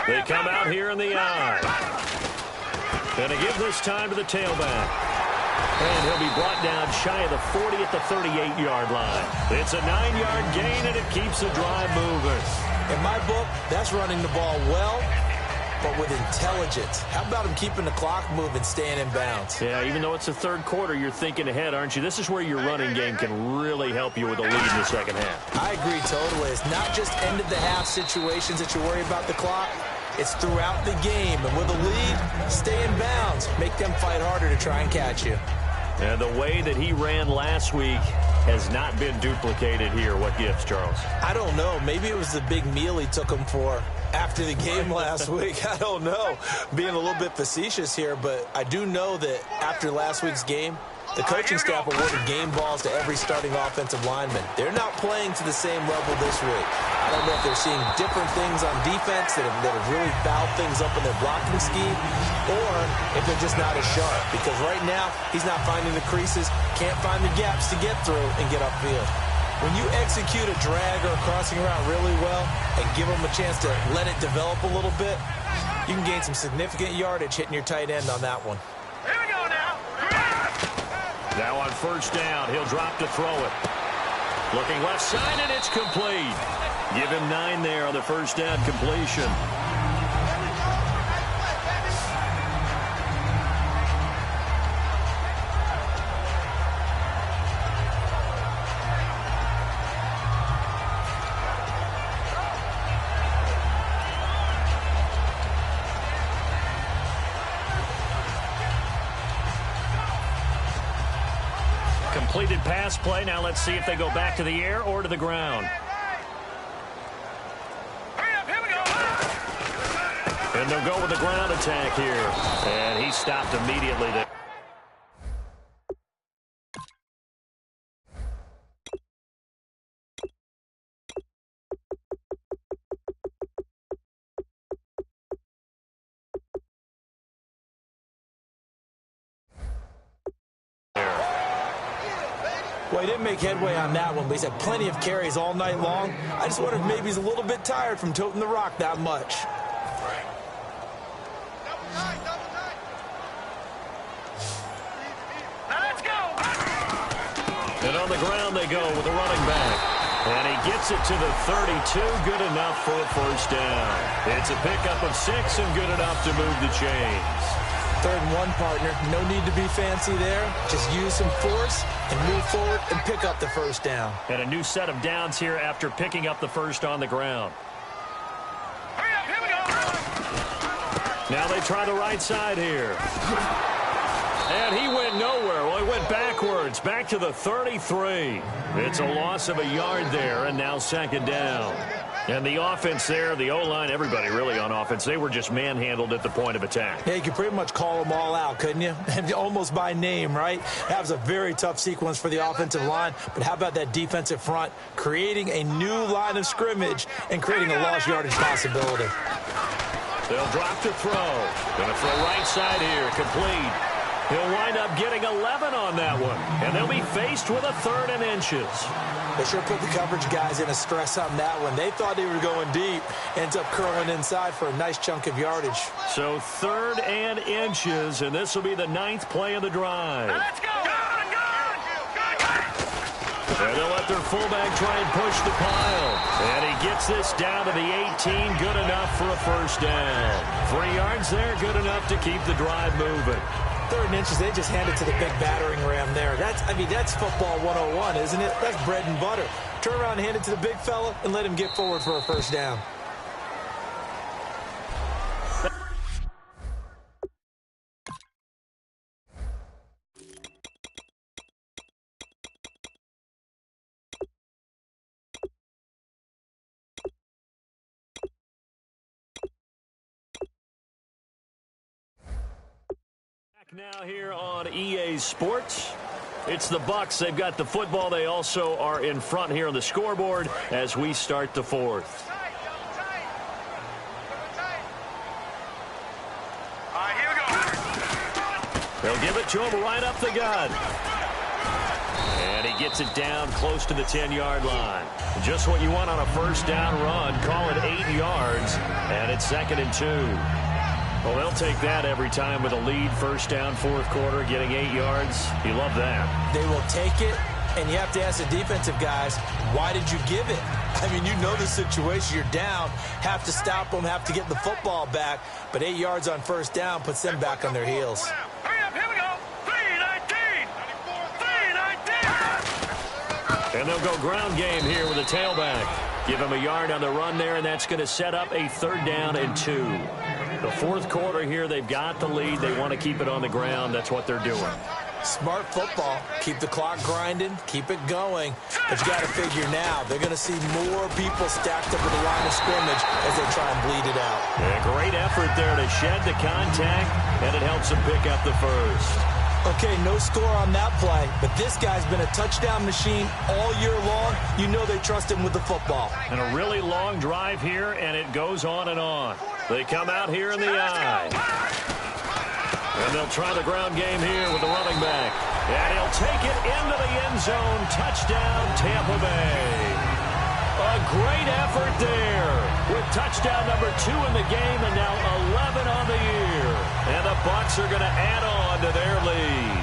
They come out here in the eye. Going to give this time to the tailback. And he'll be brought down shy of the 40 at the 38-yard line. It's a 9-yard gain, and it keeps the drive moving. In my book, that's running the ball well, but with intelligence. How about him keeping the clock moving, staying in bounds? Yeah, even though it's the third quarter, you're thinking ahead, aren't you? This is where your running game can really help you with a lead in the second half. I agree totally. It's not just end-of-the-half situations that you worry about the clock. It's throughout the game. And with a lead, stay in bounds. Make them fight harder to try and catch you. And the way that he ran last week has not been duplicated here. What gives, Charles? I don't know. Maybe it was the big meal he took him for after the game last week. I don't know. Being a little bit facetious here, but I do know that after last week's game, the coaching staff awarded game balls to every starting offensive lineman. They're not playing to the same level this week. I don't know if they're seeing different things on defense that have really fouled things up in their blocking scheme, or if they're just not as sharp. Because right now, he's not finding the creases, can't find the gaps to get through and get upfield. When you execute a drag or a crossing route really well and give them a chance to let it develop a little bit, you can gain some significant yardage hitting your tight end on that one. Here we go now. Now on first down, he'll drop to throw it. Looking left side, and it's complete. Give him 9 there on the first down completion. Completed pass play. Now let's see if they go back to the air or to the ground. And they'll go with the ground attack here. And he stopped immediately there. Well, he didn't make headway on that one, but he's had plenty of carries all night long. I just wonder if maybe he's a little bit tired from toting the rock that much. Let's go. And on the ground they go with the running back. And he gets it to the 32. Good enough for a first down. It's a pickup of 6 and good enough to move the chains. 3rd and 1, partner. No need to be fancy there. Just use some force and move forward and pick up the first down. And a new set of downs here after picking up the first on the ground. Hurry up, here we go. Now they try the right side here. And he went nowhere. Well, he went backwards, back to the 33. It's a loss of a yard there, and now 2nd down. And the offense there, the O-line, everybody really on offense, they were just manhandled at the point of attack. Yeah, you could pretty much call them all out, couldn't you? Almost by name, right? That was a very tough sequence for the offensive line. But how about that defensive front creating a new line of scrimmage and creating a lost yardage possibility? They'll drop to throw. Going to throw right side here, complete. He'll wind up getting 11 on that one. And they'll be faced with a 3rd and inches. They sure put the coverage guys in a stress on that one. They thought they were going deep. Ends up curling inside for a nice chunk of yardage. So 3rd and inches, and this will be the 9th play of the drive. Let's go. And they'll let their fullback try and push the pile. And he gets this down to the 18. Good enough for a first down. 3 yards there, good enough to keep the drive moving. 3rd and inches, they just hand it to the big battering ram there. That's football 101, isn't it? That's bread and butter. Turn around and hand it to the big fella and let him get forward for a first down. Now here on EA Sports, it's the Bucs. They've got the football. They also are in front here on the scoreboard as we start the 4th. All right, here we go. They'll give it to him right up the gut. And he gets it down close to the 10-yard line. Just what you want on a first down run. Call it 8 yards, and it's 2nd and 2. Well, they'll take that every time with a lead, first down, 4th quarter, getting 8 yards. You love that. They will take it, and you have to ask the defensive guys, why did you give it? I mean, you know the situation. You're down, have to stop them, have to get the football back, but 8 yards on first down puts them back on their heels. Hurry up, here we go. 3-19. 3-19. And they'll go ground game here with a tailback. Give him a yard on the run there, and that's going to set up a 3rd down and 2. The 4th quarter here, they've got the lead. They want to keep it on the ground. That's what they're doing. Smart football. Keep the clock grinding. Keep it going. But you got to figure now, they're going to see more people stacked up at the line of scrimmage as they try and bleed it out. Yeah, great effort there to shed the contact, and it helps them pick up the first. Okay, no score on that play, but this guy's been a touchdown machine all year long. You know they trust him with the football. And a really long drive here, and it goes on and on. They come out here in the eye. And they'll try the ground game here with the running back. And he'll take it into the end zone. Touchdown, Tampa Bay. A great effort there with touchdown number 2 in the game and now 11 on the year. And the Bucs are going to add on to their lead.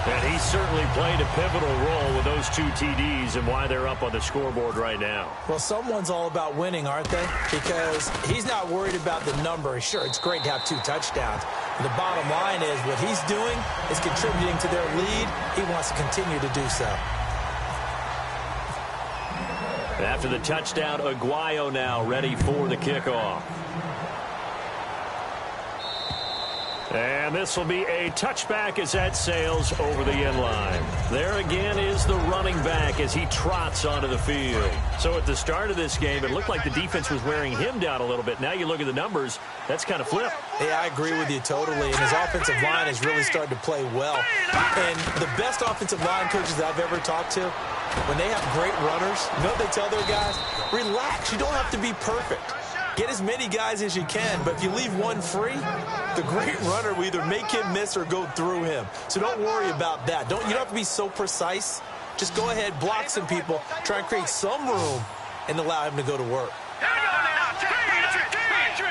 And he certainly played a pivotal role with those 2 TDs and why they're up on the scoreboard right now. Well, someone's all about winning, aren't they? Because he's not worried about the number. Sure, it's great to have 2 touchdowns. But the bottom line is what he's doing is contributing to their lead. He wants to continue to do so. After the touchdown, Aguayo now ready for the kickoff. And this will be a touchback as that sails over the end line. There again is the running back as he trots onto the field. So at the start of this game, it looked like the defense was wearing him down a little bit. Now you look at the numbers, that's kind of flipped. Yeah, I agree with you totally. And his offensive line has really started to play well. And the best offensive line coaches that I've ever talked to, when they have great runners, you know what they tell their guys? Relax. You don't have to be perfect. Get as many guys as you can, but if you leave one free, the great runner will either make him miss or go through him. So don't worry about that. You don't have to be so precise. Just go ahead, block some people, try and create some room, and allow him to go to work. Here we go now. 3-19.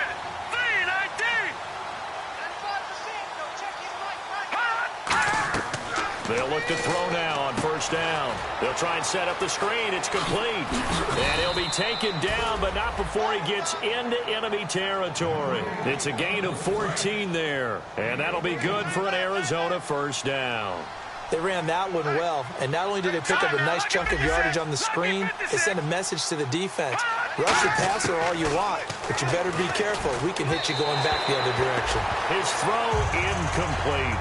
They'll look to throw now on first down. They'll try and set up the screen. It's complete. And he'll be taken down, but not before he gets into enemy territory. It's a gain of 14 there. And that'll be good for an Arizona first down. They ran that one well, and not only did they pick up a nice chunk of yardage on the screen, they sent a message to the defense. Rush the passer all you want, but you better be careful. We can hit you going back the other direction. His throw incomplete.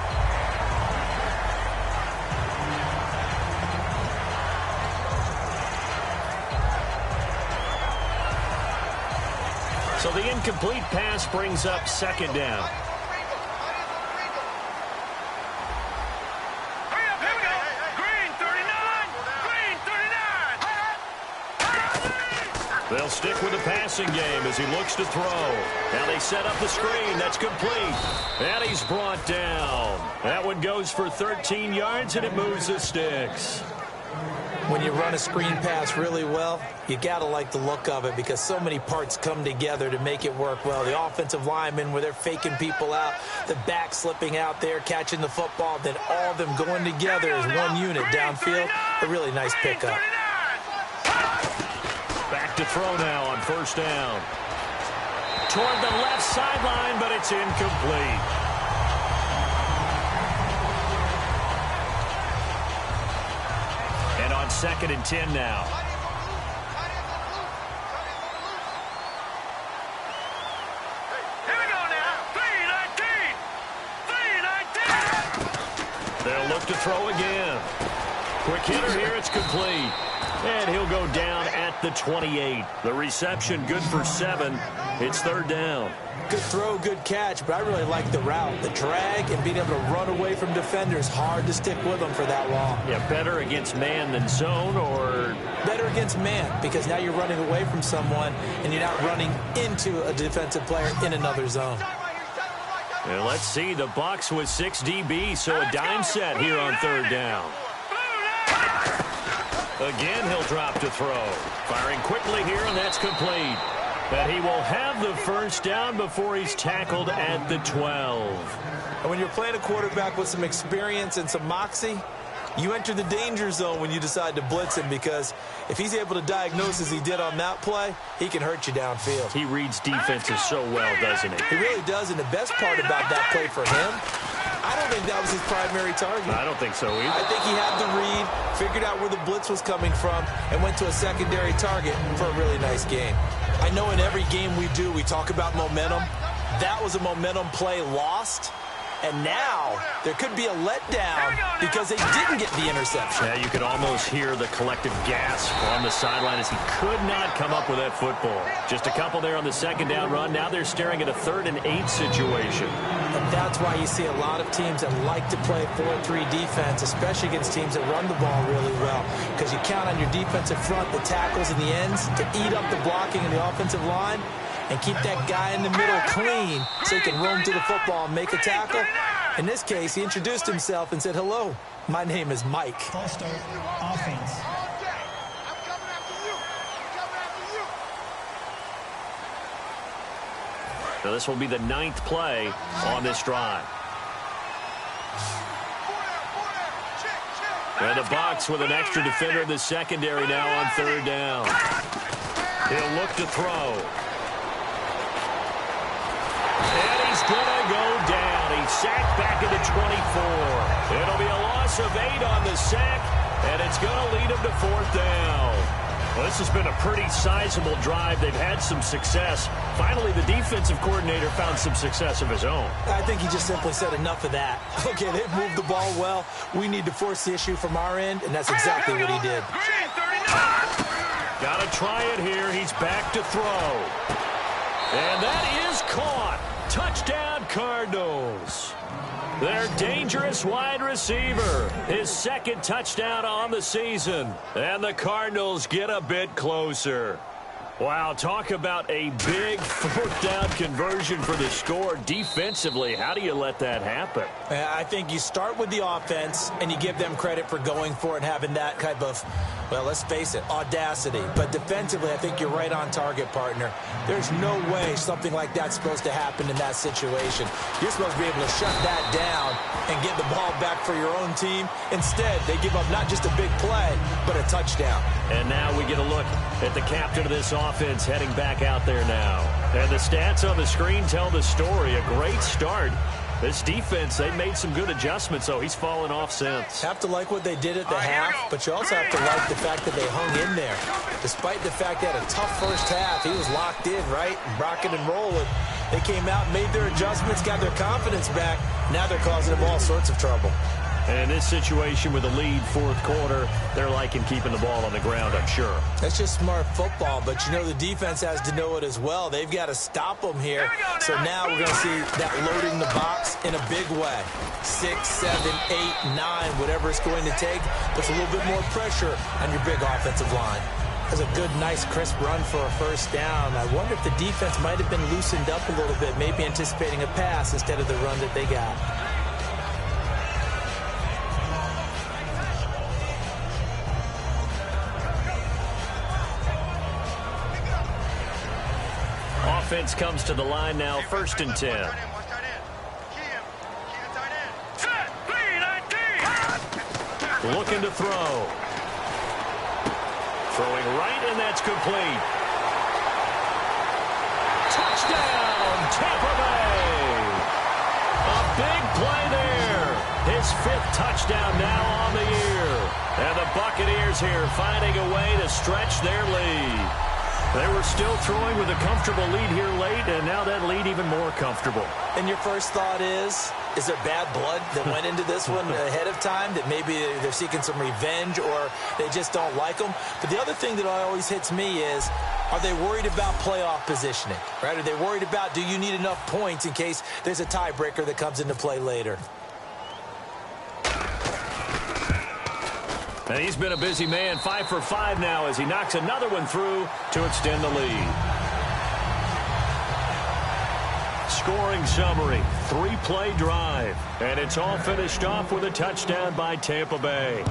So the incomplete pass brings up second down. They'll stick with the passing game as he looks to throw. Now they set up the screen. That's complete. And he's brought down. That one goes for 13 yards, and it moves the sticks. When you run a screen pass really well, you got to like the look of it because so many parts come together to make it work well. The offensive linemen, where they're faking people out, the back slipping out there, catching the football, then all of them going together as one unit downfield. A really nice pickup. Back to throw now on first down. Toward the left sideline, but it's incomplete. And on 2nd and 10 now. Here we go now. 3-19. 3-19. They'll look to throw again. Quick hitter here, it's complete. And he'll go down at the 28. The reception good for 7. It's 3rd down. Good throw, good catch, but I really like the route. The drag and being able to run away from defenders, hard to stick with them for that long. Yeah, better against man than zone, or? Better against man, because now you're running away from someone and you're not running into a defensive player in another zone. And let's see, the Bucs with 6 DB, so a dime set here on 3rd down. Again, he'll drop to throw. Firing quickly here, and that's complete. But he will have the first down before he's tackled at the 12. And when you're playing a quarterback with some experience and some moxie, you enter the danger zone when you decide to blitz him, because if he's able to diagnose as he did on that play, he can hurt you downfield. He reads defenses so well, doesn't he? He really does, and the best part about that play for him, I don't think that was his primary target. I don't think so either. I think he had the read, figured out where the blitz was coming from, and went to a secondary target for a really nice game. I know in every game we do, we talk about momentum. That was a momentum play lost. And now there could be a letdown because they didn't get the interception. Yeah, you could almost hear the collective gasp on the sideline as he could not come up with that football. Just a couple there on the 2nd down run. Now they're staring at a 3rd and 8 situation. And that's why you see a lot of teams that like to play 4-3 defense, especially against teams that run the ball really well, because you count on your defensive front, the tackles and the ends, to eat up the blocking in the offensive line and keep that guy in the middle clean so he can roam to the football and make a tackle. In this case, he introduced himself and said, "Hello, my name is Mike." False start, offense. So this will be the 9th play on this drive. And the Bucs with an extra defender in the secondary now on 3rd down. He'll look to throw. And he's going to go down. He's sacked back at the 24. It'll be a loss of 8 on the sack, and it's going to lead him to 4th down. Well, this has been a pretty sizable drive. They've had some success. Finally, the defensive coordinator found some success of his own. I think he just simply said enough of that. Okay, they've moved the ball well. We need to force the issue from our end, and that's exactly what he did. Got to try it here. He's back to throw. And that is caught. Touchdown, Cardinals. Their dangerous wide receiver. His 2nd touchdown on the season. And the Cardinals get a bit closer. Wow, talk about a big 4th down conversion for the score. Defensively, how do you let that happen? I think you start with the offense, and you give them credit for going for it, having that type of, well, let's face it, audacity. But defensively, I think you're right on target, partner. There's no way something like that's supposed to happen in that situation. You're supposed to be able to shut that down and get the ball back for your own team. Instead, they give up not just a big play, but a touchdown. And now we get a look at the captain of this offense heading back out there now. And the stats on the screen tell the story. A great start. This defense, they made some good adjustments, so he's fallen off since. Have to like what they did at the half, but you also have to like the fact that they hung in there. Despite the fact they had a tough first half, he was locked in, right? Rocking and rolling. They came out, made their adjustments, got their confidence back. Now they're causing them all sorts of trouble. And in this situation with the lead 4th quarter, they're liking keeping the ball on the ground, I'm sure. That's just smart football, but you know the defense has to know it as well. They've got to stop them here. So now we're going to see that loading the box in a big way. 6, 7, 8, 9, whatever it's going to take, puts a little bit more pressure on your big offensive line. That's a good, nice, crisp run for a 1st down. I wonder if the defense might have been loosened up a little bit, maybe anticipating a pass instead of the run that they got. offense comes to the line now, 1st and 10. Looking to throw. Throwing right, and that's complete. Touchdown, Tampa Bay. A big play there. His 5th touchdown now on the year. And the Buccaneers here finding a way to stretch their lead. They were still throwing with a comfortable lead here late, and now that lead even more comfortable. And your first thought is there bad blood that went into this one ahead of time, that maybe they're seeking some revenge or they just don't like them? But the other thing that always hits me is, are they worried about playoff positioning? Right? Are they worried about, do you need enough points in case there's a tiebreaker that comes into play later? And he's been a busy man, 5 for 5 now as he knocks another one through to extend the lead. Scoring summary, 3-play drive. And it's all finished off with a touchdown by Tampa Bay.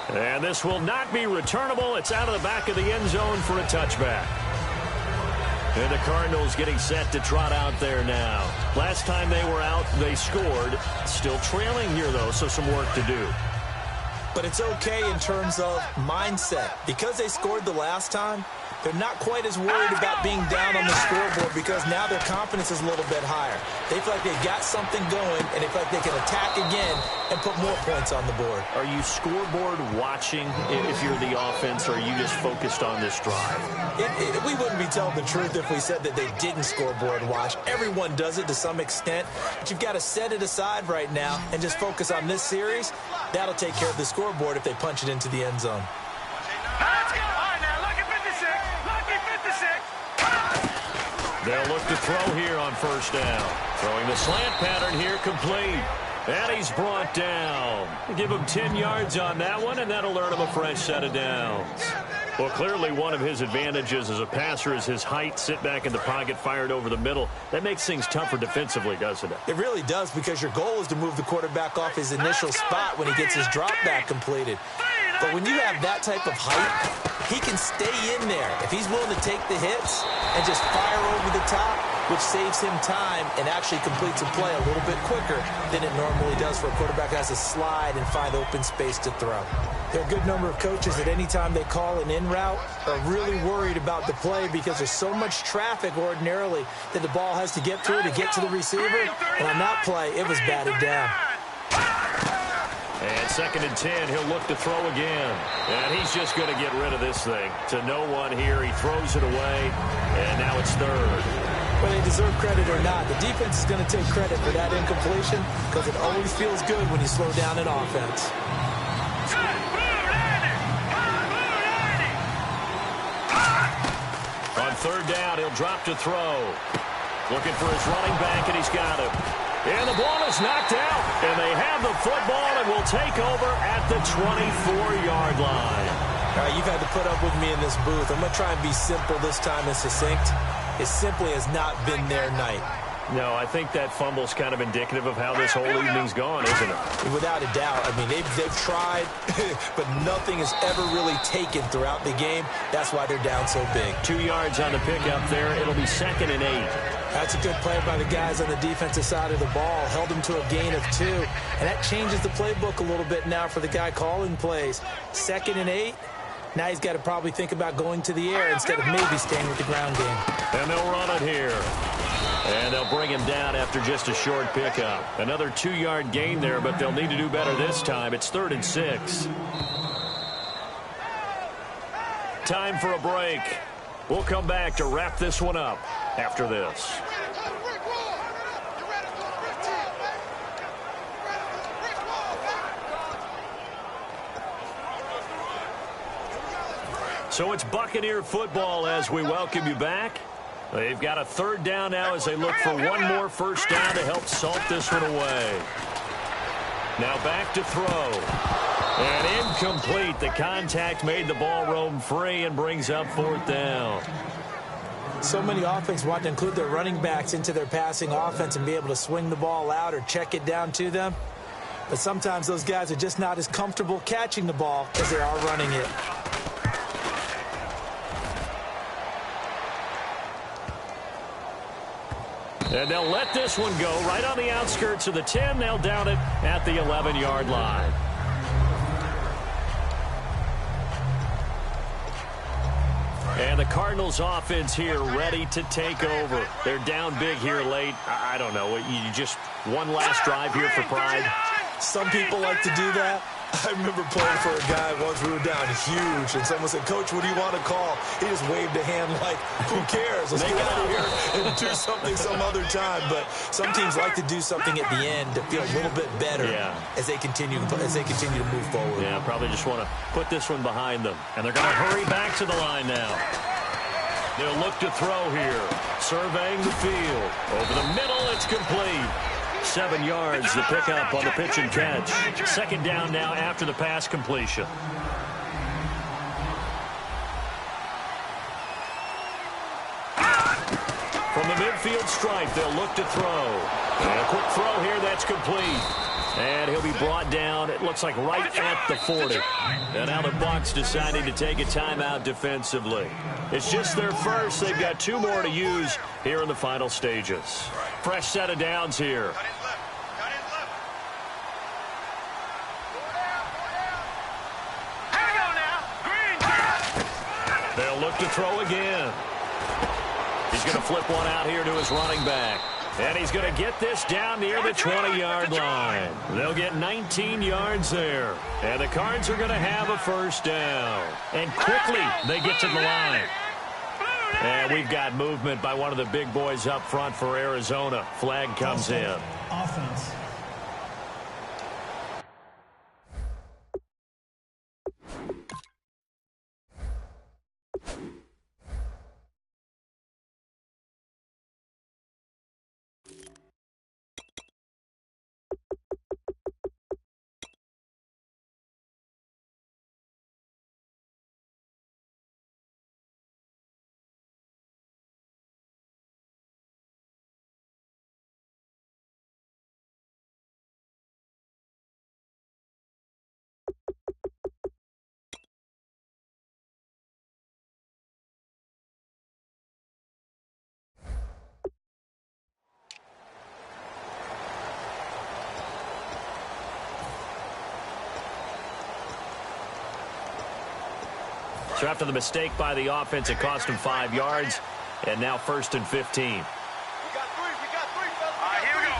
And this will not be returnable. It's out of the back of the end zone for a touchback. And the Cardinals getting set to trot out there now. Last time they were out, they scored. Still trailing here, though, so some work to do. But it's okay in terms of mindset. Because they scored the last time, they're not quite as worried about being down on the scoreboard because now their confidence is a little bit higher. They feel like they've got something going, and they feel like they can attack again and put more points on the board. Are you scoreboard watching if you're the offense, or are you just focused on this drive? We wouldn't be telling the truth if we said that they didn't scoreboard watch. Everyone does it to some extent, but you've got to set it aside right now and just focus on this series. That'll take care of the scoreboard if they punch it into the end zone. They'll look to throw here on 1st down. Throwing the slant pattern here, complete. And he's brought down. Give him 10 yards on that one, and that'll earn him a fresh set of downs. Well, clearly one of his advantages as a passer is his height. Sit back in the pocket, fired over the middle. That makes things tougher defensively, doesn't it? It really does, because your goal is to move the quarterback off his initial spot when he gets his drop back completed. But when you have that type of height, he can stay in there. If he's willing to take the hits and just fire over the top, which saves him time and actually completes a play a little bit quicker than it normally does for a quarterback that has to slide and find open space to throw. There are a good number of coaches that any time they call an in route are really worried about the play because there's so much traffic ordinarily that the ball has to get through to get to the receiver. And on that play, it was batted down. And 2nd and 10, he'll look to throw again. And he's just going to get rid of this thing. To no one here, he throws it away, and now it's 3rd. Whether they deserve credit or not, the defense is going to take credit for that incompletion because it always feels good when you slow down an offense. On 3rd down, he'll drop to throw. Looking for his running back, and he's got him. And the ball is knocked out, and they have the football and will take over at the 24-yard line. All right, you've had to put up with me in this booth. I'm going to try and be simple this time and succinct. It simply has not been their night. No, I think that fumble's kind of indicative of how this whole evening's gone, isn't it? Without a doubt. I mean, they've tried, but nothing is ever really taken throughout the game. That's why they're down so big. 2 yards on the pickup there. It'll be 2nd and 8. That's a good play by the guys on the defensive side of the ball. Held them to a gain of 2. And that changes the playbook a little bit now for the guy calling plays. 2nd and 8. Now he's got to probably think about going to the air instead of maybe staying with the ground game. And they'll run it here. And they'll bring him down after just a short pickup. Another 2-yard gain there, but they'll need to do better this time. It's 3rd and 6. Time for a break. We'll come back to wrap this one up after this. So it's Buccaneer football as we welcome you back. They've got a 3rd down now as they look for one more 1st down to help salt this one away. Now back to throw. And incomplete. The contact made the ball roam free and brings up 4th down. So many offenses want to include their running backs into their passing offense and be able to swing the ball out or check it down to them. But sometimes those guys are just not as comfortable catching the ball as they are running it. And they'll let this one go right on the outskirts of the 10. They'll down it at the 11-yard line. And the Cardinals offense here ready to take over. They're down big here late. I don't know. You just one last drive here for pride. Some people like to do that. I remember playing for a guy once we were down huge, and someone said, "Coach, what do you want to call?" He just waved a hand like, who cares? Let's get out of here and do something some other time. But some teams like to do something at the end to feel a little bit better as they continue to move forward. Yeah, probably just want to put this one behind them. And they're going to hurry back to the line now. They'll look to throw here. Surveying the field. Over the middle, it's complete. 7 yards, the pickup on the pitch and catch. Second down now after the pass completion. From the midfield stripe, they'll look to throw. And a quick throw here, that's complete. And he'll be brought down, it looks like right at the 40. And now the Bucs deciding to take a timeout defensively. It's just their first. They've got 2 more to use here in the final stages. Fresh set of downs here. They'll look to throw again. He's going to flip one out here to his running back. And he's going to get this down near the 20-yard line. They'll get 19 yards there. And the Cards are going to have a first down. And quickly, they get to the line. And we've got movement by one of the big boys up front for Arizona. Flag comes in. Offense. So after the mistake by the offense, it cost him 5 yards. And now 1st and 15. We got 3, fellas. All right, here we go.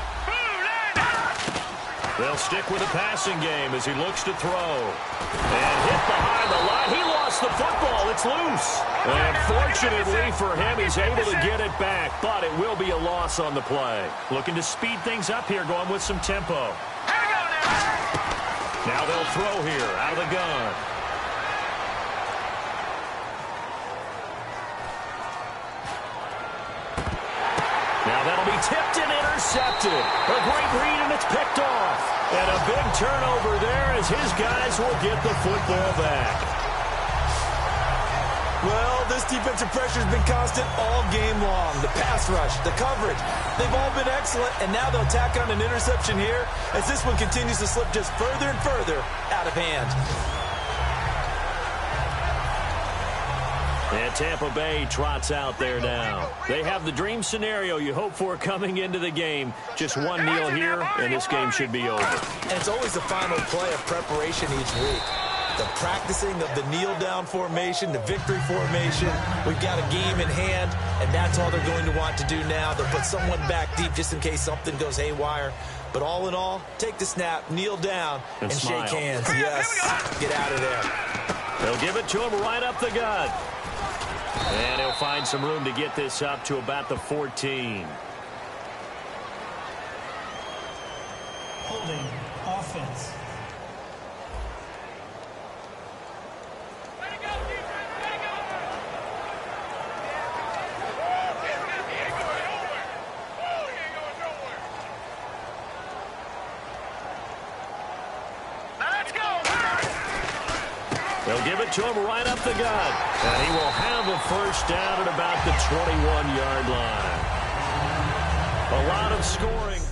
They'll stick with the passing game as he looks to throw. And hit behind the line. He lost the football. It's loose. And fortunately for him, he's able to get it back. But it will be a loss on the play. Looking to speed things up here, going with some tempo. Now they'll throw here out of the gun. Now that'll be tipped and intercepted. A great read, and it's picked off. And a big turnover there as his guys will get the football back. Well, this defensive pressure has been constant all game long. The pass rush, the coverage, they've all been excellent, and now they'll tack on an interception here as this one continues to slip just further and further out of hand. And Tampa Bay trots out there now. They have the dream scenario you hope for coming into the game. Just one kneel here, and this game should be over. And it's always the final play of preparation each week. The practicing of the kneel-down formation, the victory formation. We've got a game in hand, and that's all they're going to want to do now. They'll put someone back deep just in case something goes haywire. But all in all, take the snap, kneel down, and smile. shake hands. Yes, get out of there. They'll give it to him right up the gut. And he'll find some room to get this up to about the 14. Holding. Offense. They'll give it to him right up the gut. And he will have a first down at about the 21-yard line. A lot of scoring.